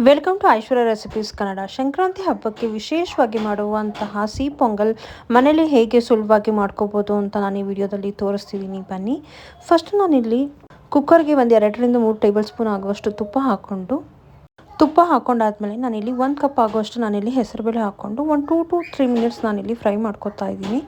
Welcome to Aishwarya recipes Kannada. Sankranti ಹಬ್ಬಕ್ಕೆ ವಿಶೇಷವಾಗಿ ಮಾಡುವಂತಹ ಸಿಹಿ ಪೊಂಗಲ್ ಮನೇಲಿ ಹೇಗೆ ಸುಲಭವಾಗಿ ಮಾಡ್ಕೋಬೋದು ಅಂತ ನಾನು ಈ ವಿಡಿಯೋದಲ್ಲಿ ತೋರಿಸ್ತಿದ್ದೀನಿ. ಬನ್ನಿ. ಫಸ್ಟ್ ನಾನಿಲ್ಲಿ ಕುಕ್ಕರ್ಗೆ ಒಂದು 2-3 ಟೇಬಲ್ ಸ್ಪೂನ್ ಆಗುವಷ್ಟು ತುಪ್ಪ ಹಾಕೊಂಡಾದ್ಮೇಲೆ ನಾನಿಲ್ಲಿ 1 ಕಪ್ ಆಗುವಷ್ಟು ನಾನಿಲ್ಲಿ ಹೆಸರುಬೇಳೆ ಹಾಕ್ಕೊಂಡು 2 to 3 ಮಿನಿಟ್ಸ್ ನಾನಿಲ್ಲಿ ಫ್ರೈ ಮಾಡ್ಕೊತಾ ಇದ್ದೀನಿ.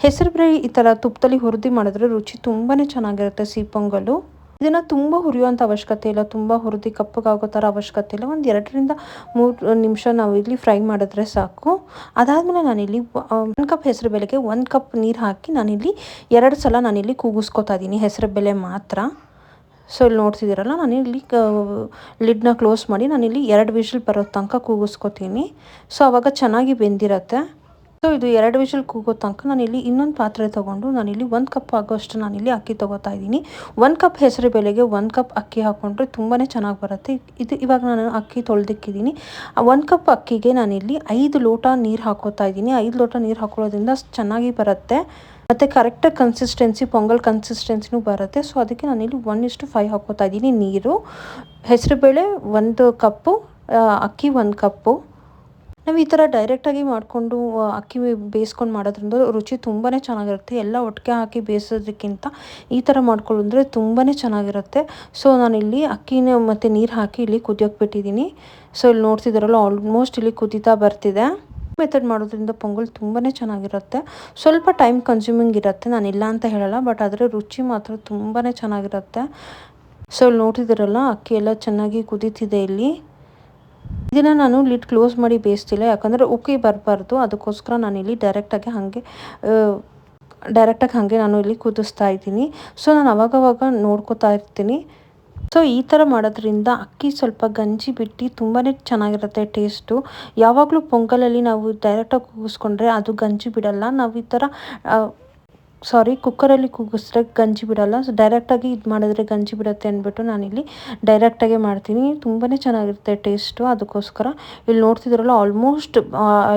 ಹೆಸರುಬೇಳೆ ಈ ಥರ ತುಪ್ಪದಲ್ಲಿ ಹುರಿದು ಮಾಡಿದ್ರೆ ರುಚಿ ತುಂಬಾ ಚೆನ್ನಾಗಿರುತ್ತೆ ಸಿಹಿ ಪೊಂಗಲು. ಇದನ್ನು ತುಂಬ ಹುರಿಯುವಂಥ ಅವಶ್ಯಕತೆ ಇಲ್ಲ, ತುಂಬ ಹುರಿದು ಕಪ್ಪಗಾಗೋ ಥರ ಅವಶ್ಯಕತೆ ಇಲ್ಲ. ಒಂದು 2-3 ನಿಮಿಷ ನಾವು ಇಲ್ಲಿ ಫ್ರೈ ಮಾಡಿದ್ರೆ ಸಾಕು. ಅದಾದಮೇಲೆ ನಾನಿಲ್ಲಿ 1 ಕಪ್ ಹೆಸರು ಬೇಳೆಗೆ 1 ಕಪ್ ನೀರು ಹಾಕಿ ನಾನಿಲ್ಲಿ 2 ಸಲ ನಾನಿಲ್ಲಿ ಕೂಗಿಸ್ಕೊತಾ ಇದ್ದೀನಿ ಹೆಸರು ಬೇಳೆ ಮಾತ್ರ. ಸೊ ಇಲ್ಲಿ ನೋಡ್ತಿದ್ದೀರಲ್ಲ, ನಾನಿಲ್ಲಿ ಲಿಡ್ನ ಕ್ಲೋಸ್ ಮಾಡಿ ನಾನಿಲ್ಲಿ 2 ವಿಷಲ್ ಬರೋ ತನಕ ಕೂಗಿಸ್ಕೊತೀನಿ. ಸೊ ಆವಾಗ ಚೆನ್ನಾಗಿ ಬೆಂದಿರತ್ತೆ. ಸೊ ಇದು 2 ವಿಷಲ್ ಕೂಗೋ ತನಕ ನಾನಿಲ್ಲಿ ಇನ್ನೊಂದು ಪಾತ್ರೆ ತೊಗೊಂಡು ನಾನಿಲ್ಲಿ 1 ಕಪ್ ಆಗೋಷ್ಟು ನಾನಿಲ್ಲಿ ಅಕ್ಕಿ ತೊಗೋತಾ ಇದ್ದೀನಿ. 1 ಕಪ್ ಹೆಸರು ಬೇಳೆಗೆ 1 ಕಪ್ ಅಕ್ಕಿ ಹಾಕ್ಕೊಂಡ್ರೆ ತುಂಬಾ ಚೆನ್ನಾಗಿ ಬರುತ್ತೆ. ಇವಾಗ ನಾನು ಅಕ್ಕಿ ತೊಳೆದಿಕ್ಕಿದ್ದೀನಿ. 1 ಕಪ್ ಅಕ್ಕಿಗೆ ನಾನಿಲ್ಲಿ 5 ಲೋಟ ನೀರು ಹಾಕೋತಾ ಇದ್ದೀನಿ. 5 ಲೋಟ ನೀರು ಹಾಕೊಳ್ಳೋದ್ರಿಂದ ಚೆನ್ನಾಗಿ ಬರುತ್ತೆ ಮತ್ತು ಕರೆಕ್ಟಾಗಿ ಕನ್ಸಿಸ್ಟೆನ್ಸಿ ಪೊಂಗಲ್ ಕನ್ಸಿಸ್ಟೆನ್ಸಿನೂ ಬರುತ್ತೆ. ಸೊ ಅದಕ್ಕೆ ನಾನಿಲ್ಲಿ 1:5 ಹಾಕೋತಾ ಇದ್ದೀನಿ ನೀರು. ಹೆಸರುಬೇಳೆ 1 ಕಪ್ಪು, ಅಕ್ಕಿ 1 ಕಪ್ಪು. ನಾವು ಈ ಥರ ಡೈರೆಕ್ಟಾಗಿ ಮಾಡಿಕೊಂಡು ಅಕ್ಕಿ ಬೇಯಿಸ್ಕೊಂಡು ಮಾಡೋದ್ರಿಂದ ರುಚಿ ತುಂಬಾ ಚೆನ್ನಾಗಿರುತ್ತೆ. ಎಲ್ಲ ಒಟ್ಟಿಗೆ ಹಾಕಿ ಬೇಯಿಸೋದಕ್ಕಿಂತ ಈ ಥರ ಮಾಡ್ಕೊಳ್ಳಿದ್ರೆ ತುಂಬಾ ಚೆನ್ನಾಗಿರುತ್ತೆ. ಸೊ ನಾನಿಲ್ಲಿ ಅಕ್ಕಿನ ಮತ್ತು ನೀರು ಹಾಕಿ ಇಲ್ಲಿ ಕುದಿಯೋಕೆ ಬಿಟ್ಟಿದ್ದೀನಿ. ಸೊ ಇಲ್ಲಿ ನೋಡ್ತಿದ್ದಾರಲ್ಲ, ಆಲ್ಮೋಸ್ಟ್ ಇಲ್ಲಿ ಕುದೀತಾ ಬರ್ತಿದೆ. ಮೆಥಡ್ ಮಾಡೋದ್ರಿಂದ ಪೊಂಗಲ್ ತುಂಬಾ ಚೆನ್ನಾಗಿರುತ್ತೆ. ಸ್ವಲ್ಪ ಟೈಮ್ ಕನ್ಸ್ಯೂಮಿಂಗ್ ಇರುತ್ತೆ, ನಾನಿಲ್ಲ ಅಂತ ಹೇಳಲ್ಲ, ಬಟ್ ಅದರ ರುಚಿ ಮಾತ್ರ ತುಂಬಾ ಚೆನ್ನಾಗಿರುತ್ತೆ. ಸೊ ಇಲ್ಲಿ ನೋಡ್ತಿದ್ದೀರಲ್ಲ, ಅಕ್ಕಿ ಎಲ್ಲ ಚೆನ್ನಾಗಿ ಕುದೀತಿದೆ ಇಲ್ಲಿ. ಇದನ್ನು ನಾನು ಲಿಡ್ ಕ್ಲೋಸ್ ಮಾಡಿ ಬೇಯಿಸ್ತಿಲ್ಲ, ಯಾಕಂದರೆ ಉಕ್ಕಿ ಬರಬಾರ್ದು. ಅದಕ್ಕೋಸ್ಕರ ನಾನಿಲ್ಲಿ ಡೈರೆಕ್ಟಾಗಿ ಹಾಗೆ ನಾನು ಇಲ್ಲಿ ಕುದಿಸ್ತಾ ಇದ್ದೀನಿ. ಸೊ ನಾನು ಅವಾಗವಾಗ ನೋಡ್ಕೋತಾ ಇರ್ತೀನಿ. ಸೊ ಈ ಥರ ಮಾಡೋದ್ರಿಂದ ಅಕ್ಕಿ ಸ್ವಲ್ಪ ಗಂಜಿ ಬಿಟ್ಟು ತುಂಬಾ ಚೆನ್ನಾಗಿರುತ್ತೆ ಟೇಸ್ಟು. ಯಾವಾಗಲೂ ಪೊಂಗಲಲ್ಲಿ ನಾವು ಡೈರೆಕ್ಟಾಗಿ ಕೂಗಿಸ್ಕೊಂಡ್ರೆ ಅದು ಗಂಜಿ ಬಿಡಲ್ಲ. ನಾವು ಈ ಥರ ಕುಕ್ಕರಲ್ಲಿ ಕೂಗಿಸಿದ್ರೆ ಗಂಜಿ ಬಿಡಲ್ಲ. ಸೊ ಡೈರೆಕ್ಟಾಗಿ ಇದು ಮಾಡಿದ್ರೆ ಗಂಜಿ ಬಿಡುತ್ತೆ ಅಂದ್ಬಿಟ್ಟು ನಾನಿಲ್ಲಿ ಡೈರೆಕ್ಟಾಗೆ ಮಾಡ್ತೀನಿ. ತುಂಬಾ ಚೆನ್ನಾಗಿರುತ್ತೆ ಟೇಸ್ಟು. ಅದಕ್ಕೋಸ್ಕರ ಇಲ್ಲಿ ನೋಡ್ತಿದ್ರಲ್ಲ, ಆಲ್ಮೋಸ್ಟ್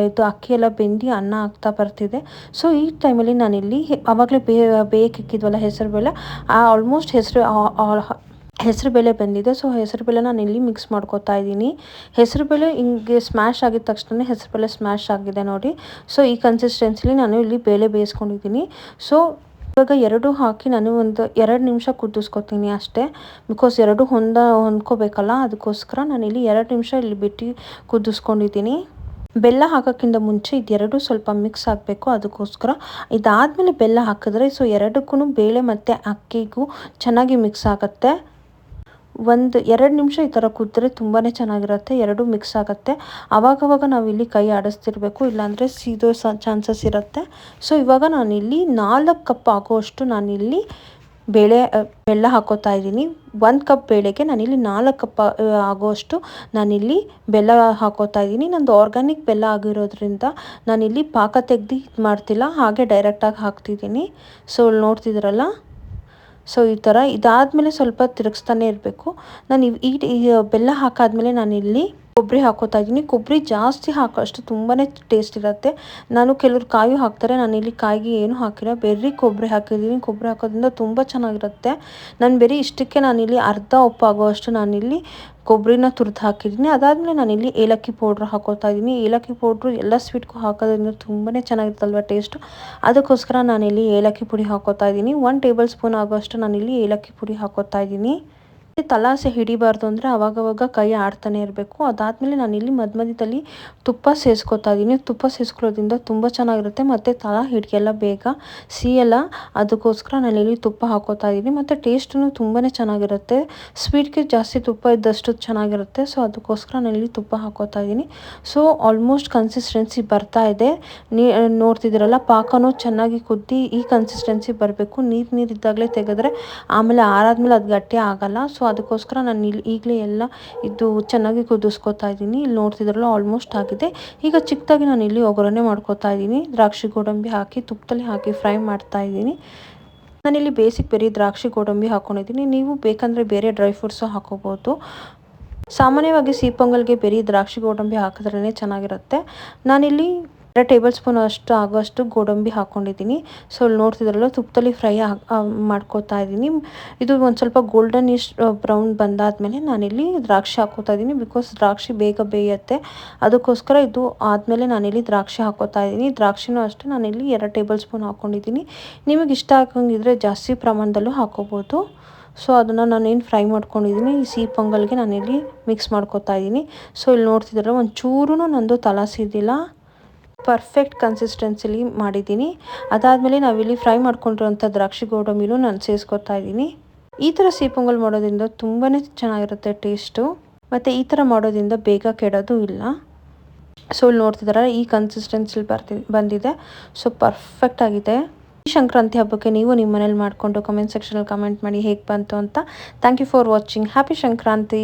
ಇದು ಅಕ್ಕಿ ಎಲ್ಲ ಬೆಂದು ಅನ್ನ ಆಗ್ತಾ ಬರ್ತಿದೆ. ಸೊ ಈ ಟೈಮಲ್ಲಿ ನಾನಿಲ್ಲಿ ಆವಾಗಲೇ ಬೇಯಕ್ಕೆ ಇಕ್ಕಿದ್ವಲ್ಲ ಹೆಸರುಬೇಳೆ, ಆಲ್ಮೋಸ್ಟ್ ಹೆಸರುಬೇಳೆ ಬಂದಿದೆ. ಸೊ ಹೆಸರುಬೇಳೆ ನಾನು ಇಲ್ಲಿ ಮಿಕ್ಸ್ ಮಾಡ್ಕೊತಾ ಇದ್ದೀನಿ. ಹೆಸರುಬೇಳೆ ಹಿಂಗೆ ಸ್ಮ್ಯಾಶ್ ಆಗಿದ ತಕ್ಷಣ ಹೆಸರುಬೇಳೆ ಸ್ಮ್ಯಾಶ್ ಆಗಿದೆ ನೋಡಿ. ಸೊ ಈ ಕನ್ಸಿಸ್ಟೆನ್ಸಿಲಿ ನಾನು ಇಲ್ಲಿ ಬೇಳೆ ಬೇಯಿಸ್ಕೊಂಡಿದ್ದೀನಿ. ಸೊ ಇವಾಗ 2 ಹಾಕಿ ನಾನು ಒಂದು 2 ನಿಮಿಷ ಕುದಿಸ್ಕೊತೀನಿ ಅಷ್ಟೇ. ಬಿಕಾಸ್ 2 ಹೊಂದ್ಕೋಬೇಕಲ್ಲ, ಅದಕ್ಕೋಸ್ಕರ ನಾನಿಲ್ಲಿ 2 ನಿಮಿಷ ಇಲ್ಲಿ ಬಿಟ್ಟು ಕುದಿಸ್ಕೊಂಡಿದ್ದೀನಿ. ಬೆಲ್ಲ ಹಾಕೋಕ್ಕಿಂತ ಮುಂಚೆ ಇದೆರಡು ಸ್ವಲ್ಪ ಮಿಕ್ಸ್ ಆಗಬೇಕು, ಅದಕ್ಕೋಸ್ಕರ ಇದಾದಮೇಲೆ ಬೆಲ್ಲ ಹಾಕಿದ್ರೆ ಸೊ ಎರಡಕ್ಕೂ ಬೇಳೆ ಮತ್ತು ಅಕ್ಕಿಗೂ ಚೆನ್ನಾಗಿ ಮಿಕ್ಸ್ ಆಗುತ್ತೆ. 1-2 ನಿಮಿಷ ಈ ಥರ ಕುದಿದ್ರೆ ತುಂಬಾ ಚೆನ್ನಾಗಿರುತ್ತೆ. 2 ಮಿಕ್ಸ್ ಆಗುತ್ತೆ. ಆವಾಗವಾಗ ನಾವಿಲ್ಲಿ ಕೈ ಆಡಿಸ್ತಿರ್ಬೇಕು, ಇಲ್ಲಾಂದರೆ ಸೀದೋ ಚಾನ್ಸಸ್ ಇರುತ್ತೆ. ಸೊ ಇವಾಗ ನಾನಿಲ್ಲಿ 4 ಕಪ್ ಆಗೋಷ್ಟು ನಾನಿಲ್ಲಿ ಬೆಲ್ಲ ಹಾಕೋತಾ ಇದ್ದೀನಿ. 1 ಕಪ್ ಬೇಳೆಗೆ ನಾನಿಲ್ಲಿ 4 ಕಪ್ ಆಗೋಷ್ಟು ನಾನಿಲ್ಲಿ ಬೆಲ್ಲ ಹಾಕೋತಾ ಇದ್ದೀನಿ. ನಂದು ಆರ್ಗ್ಯಾನಿಕ್ ಬೆಲ್ಲ ಆಗಿರೋದ್ರಿಂದ ನಾನಿಲ್ಲಿ ಪಾಕ ತೆಗೆದು ಇದು ಮಾಡ್ತಿಲ್ಲ, ಹಾಗೆ ಡೈರೆಕ್ಟಾಗಿ ಹಾಕ್ತಿದ್ದೀನಿ. ಸೊ ಇಲ್ಲಿ ನೋಡ್ತಿದ್ದೀರಲ್ಲ, ಸೊ ಈ ಥರ ಇದಾದಮೇಲೆ ಸ್ವಲ್ಪ ತಿರುಗಿಸ್ತಾನೆ ಇರಬೇಕು. ನಾನು ಈ ಬೆಲ್ಲ ಹಾಕಾದ್ಮೇಲೆ ನಾನಿಲ್ಲಿ ಕೊಬ್ಬರಿ ಹಾಕೋತಾ ಇದ್ದೀನಿ. ಕೊಬ್ಬರಿ ಜಾಸ್ತಿ ಹಾಕೋಷ್ಟು ತುಂಬಾ ಟೇಸ್ಟ್ ಇರುತ್ತೆ. ನಾನು ಕೆಲವ್ರು ಕಾಯಿ ಹಾಕ್ತಾರೆ, ನಾನಿಲ್ಲಿ ಕಾಯಿಗೆ ಏನು ಹಾಕಿಲ್ಲ, ಬೆರ್ರಿ ಕೊಬ್ಬರಿ ಹಾಕಿದ್ದೀನಿ. ಕೊಬ್ಬರಿ ಹಾಕೋದ್ರಿಂದ ತುಂಬ ಚೆನ್ನಾಗಿರುತ್ತೆ. ನಾನು ಬೇರೆ ಇಷ್ಟಕ್ಕೆ ನಾನಿಲ್ಲಿ ಅರ್ಧ ಆಗುವಷ್ಟು ನಾನಿಲ್ಲಿ ಕೊಬ್ಬರಿನ ತುರಿದು ಹಾಕಿದ್ದೀನಿ. ಅದಾದಮೇಲೆ ನಾನಿಲ್ಲಿ ಏಲಕ್ಕಿ ಪೌಡ್ರ್ ಹಾಕೋತಾ ಇದ್ದೀನಿ. ಏಲಕ್ಕಿ ಪೌಡ್ರು ಎಲ್ಲ ಸ್ವೀಟ್ಗೂ ಹಾಕೋದ್ರಿಂದ ತುಂಬಾ ಚೆನ್ನಾಗಿರುತ್ತಲ್ವ ಟೇಸ್ಟು. ಅದಕ್ಕೋಸ್ಕರ ನಾನಿಲ್ಲಿ ಏಲಕ್ಕಿ ಪುಡಿ ಹಾಕೋತಾ ಇದ್ದೀನಿ. 1 ಟೇಬಲ್ ಸ್ಪೂನ್ ಆಗೋಷ್ಟು ನಾನಿಲ್ಲಿ ಏಲಕ್ಕಿ ಪುಡಿ ಹಾಕೋತಾ ಇದ್ದೀನಿ. ತಲಾಸೆ ಹಿಡಿಬಾರ್ದು ಅಂದರೆ ಅವಾಗವಾಗ ಕೈ ಆಡ್ತಾನೆ ಇರಬೇಕು. ಅದಾದಮೇಲೆ ನಾನಿಲ್ಲಿ ಮಧ್ಯದಲ್ಲಿ ತುಪ್ಪ ಸೇರಿಸ್ಕೊತಾ ಇದ್ದೀನಿ. ತುಪ್ಪ ಸೇರಿಸ್ಕೊಳ್ಳೋದ್ರಿಂದ ತುಂಬ ಚೆನ್ನಾಗಿರುತ್ತೆ ಮತ್ತು ತಳ ಹಿಡಿಯಲ್ಲ, ಬೇಗ ಸಿಯಲ್ಲ. ಅದಕ್ಕೋಸ್ಕರ ನಾನಿಲ್ಲಿ ತುಪ್ಪ ಹಾಕೋತಾ ಇದ್ದೀನಿ. ಮತ್ತು ಟೇಸ್ಟೂ ತುಂಬಾ ಚೆನ್ನಾಗಿರುತ್ತೆ. ಸ್ವೀಟ್ಗೆ ಜಾಸ್ತಿ ತುಪ್ಪ ಇದ್ದಷ್ಟು ಚೆನ್ನಾಗಿರುತ್ತೆ. ಸೊ ಅದಕ್ಕೋಸ್ಕರ ನಾನಿಲ್ಲಿ ತುಪ್ಪ ಹಾಕೋತಾ ಇದ್ದೀನಿ. ಸೊ ಆಲ್ಮೋಸ್ಟ್ ಕನ್ಸಿಸ್ಟೆನ್ಸಿ ಬರ್ತಾ ಇದೆ. ನೋಡ್ತಿದ್ದೀರಲ್ಲ, ಪಾಕನೂ ಚೆನ್ನಾಗಿ ಕುದ್ದಿ ಈ ಕನ್ಸಿಸ್ಟೆನ್ಸಿ ಬರಬೇಕು. ನೀರು ಇದ್ದಾಗಲೇ ತೆಗೆದ್ರೆ ಆಮೇಲೆ ಆರಾದ್ಮೇಲೆ ಅದು ಗಟ್ಟಿ ಆಗಲ್ಲ. ಸೊ ಅದಕ್ಕೋಸ್ಕರ ನಾನು ಇಲ್ಲಿ ಈಗಲೇ ಎಲ್ಲ ಇದು ಚೆನ್ನಾಗಿ ಕುದಿಸ್ಕೊತಾ ಇದ್ದೀನಿ. ಇಲ್ಲಿ ನೋಡ್ತಿದ್ರಲ್ಲ, ಆಲ್ಮೋಸ್ಟ್ ಆಗಿದೆ. ಈಗ ಚಿಕ್ಕದಾಗಿ ನಾನು ಇಲ್ಲಿ ಒಗ್ಗರಣೆ ಮಾಡ್ಕೊತಾ ಇದ್ದೀನಿ. ದ್ರಾಕ್ಷಿ ಗೋಡಂಬಿ ಹಾಕಿ ತುಪ್ಪದಲ್ಲಿ ಹಾಕಿ ಫ್ರೈ ಮಾಡ್ತಾ ಇದ್ದೀನಿ. ನಾನಿಲ್ಲಿ ಬೇಸಿಕ್ ಬೇರೆ ದ್ರಾಕ್ಷಿ ಗೋಡಂಬಿ ಹಾಕ್ಕೊಂಡಿದ್ದೀನಿ. ನೀವು ಬೇಕಂದರೆ ಬೇರೆ ಡ್ರೈ ಫ್ರೂಟ್ಸು ಹಾಕೋಬೋದು. ಸಾಮಾನ್ಯವಾಗಿ ಸಿಹಿ ಪೊಂಗಲ್ಗೆ ಬೇರೆ ದ್ರಾಕ್ಷಿ ಗೋಡಂಬಿ ಹಾಕಿದ್ರೇ ಚೆನ್ನಾಗಿರುತ್ತೆ. ನಾನಿಲ್ಲಿ 2 ಟೇಬಲ್ ಸ್ಪೂನ್ ಅಷ್ಟು ಆಗೋಷ್ಟು ಗೋಡಂಬಿ ಹಾಕ್ಕೊಂಡಿದ್ದೀನಿ. ಸೊ ಇಲ್ಲಿ ನೋಡ್ತಿದ್ರಲ್ಲ ತುಪ್ಪದಲ್ಲಿ ಫ್ರೈ ಮಾಡ್ಕೋತಾ ಇದ್ದೀನಿ. ಇದು ಒಂದು ಸ್ವಲ್ಪ ಗೋಲ್ಡನಿಶ್ ಬ್ರೌನ್ ಬಂದಾದಮೇಲೆ ನಾನಿಲ್ಲಿ ದ್ರಾಕ್ಷಿ ಹಾಕೋತಾ ಇದ್ದೀನಿ. ಬಿಕಾಸ್ ದ್ರಾಕ್ಷಿ ಬೇಗ ಬೇಯುತ್ತೆ, ಅದಕ್ಕೋಸ್ಕರ ಇದು ಆದಮೇಲೆ ನಾನಿಲ್ಲಿ ದ್ರಾಕ್ಷಿ ಹಾಕೋತಾ ಇದ್ದೀನಿ. ದ್ರಾಕ್ಷಿನೂ ಅಷ್ಟೇ ನಾನಿಲ್ಲಿ 2 ಟೇಬಲ್ ಸ್ಪೂನ್ ಹಾಕ್ಕೊಂಡಿದ್ದೀನಿ. ನಿಮಗೆ ಇಷ್ಟ ಹಾಕೋಂಗಿದ್ರೆ ಜಾಸ್ತಿ ಪ್ರಮಾಣದಲ್ಲೂ ಹಾಕೋಬೋದು. ಸೊ ಅದನ್ನು ನಾನೇನು ಫ್ರೈ ಮಾಡ್ಕೊಂಡಿದ್ದೀನಿ ಈ ಸಿಹಿ ಪೊಂಗಲ್ಗೆ ನಾನಿಲ್ಲಿ ಮಿಕ್ಸ್ ಮಾಡ್ಕೋತಾ ಇದ್ದೀನಿ. ಸೊ ಇಲ್ಲಿ ನೋಡ್ತಿದ್ರೆ ಒಂಚೂರು ನಂದು ತಲಾಸಿದಿಲ್ಲ, ಪರ್ಫೆಕ್ಟ್ ಕನ್ಸಿಸ್ಟೆನ್ಸಿಲಿ ಮಾಡಿದ್ದೀನಿ. ಅದಾದಮೇಲೆ ನಾವಿಲ್ಲಿ ಫ್ರೈ ಮಾಡ್ಕೊಂಡಿರೋಂಥ ದ್ರಾಕ್ಷಿ ಗೋಡಂಬಿನೂ ನಾನು ಸೇರಿಸ್ಕೊತಾ ಇದ್ದೀನಿ. ಈ ಥರ ಸಿಹಿ ಪೊಂಗಲ್ ಮಾಡೋದ್ರಿಂದ ತುಂಬಾ ಚೆನ್ನಾಗಿರುತ್ತೆ ಟೇಸ್ಟು, ಮತ್ತು ಈ ಥರ ಮಾಡೋದ್ರಿಂದ ಬೇಗ ಕೆಡೋದು ಇಲ್ಲ. ಸೊ ಇಲ್ಲಿ ನೋಡ್ತಿದ್ದಾರೆ ಈ ಕನ್ಸಿಸ್ಟೆನ್ಸಿಲಿ ಬಂದಿದೆ. ಸೊ ಪರ್ಫೆಕ್ಟ್ ಆಗಿದೆ. ಈ ಸಂಕ್ರಾಂತಿ ಹಬ್ಬಕ್ಕೆ ನೀವು ನಿಮ್ಮ ಮನೇಲಿ ಮಾಡಿಕೊಂಡು ಕಮೆಂಟ್ ಸೆಕ್ಷನಲ್ಲಿ ಕಮೆಂಟ್ ಮಾಡಿ ಹೇಗೆ ಬಂತು ಅಂತ. Thank you for watching. Happy Sankranti.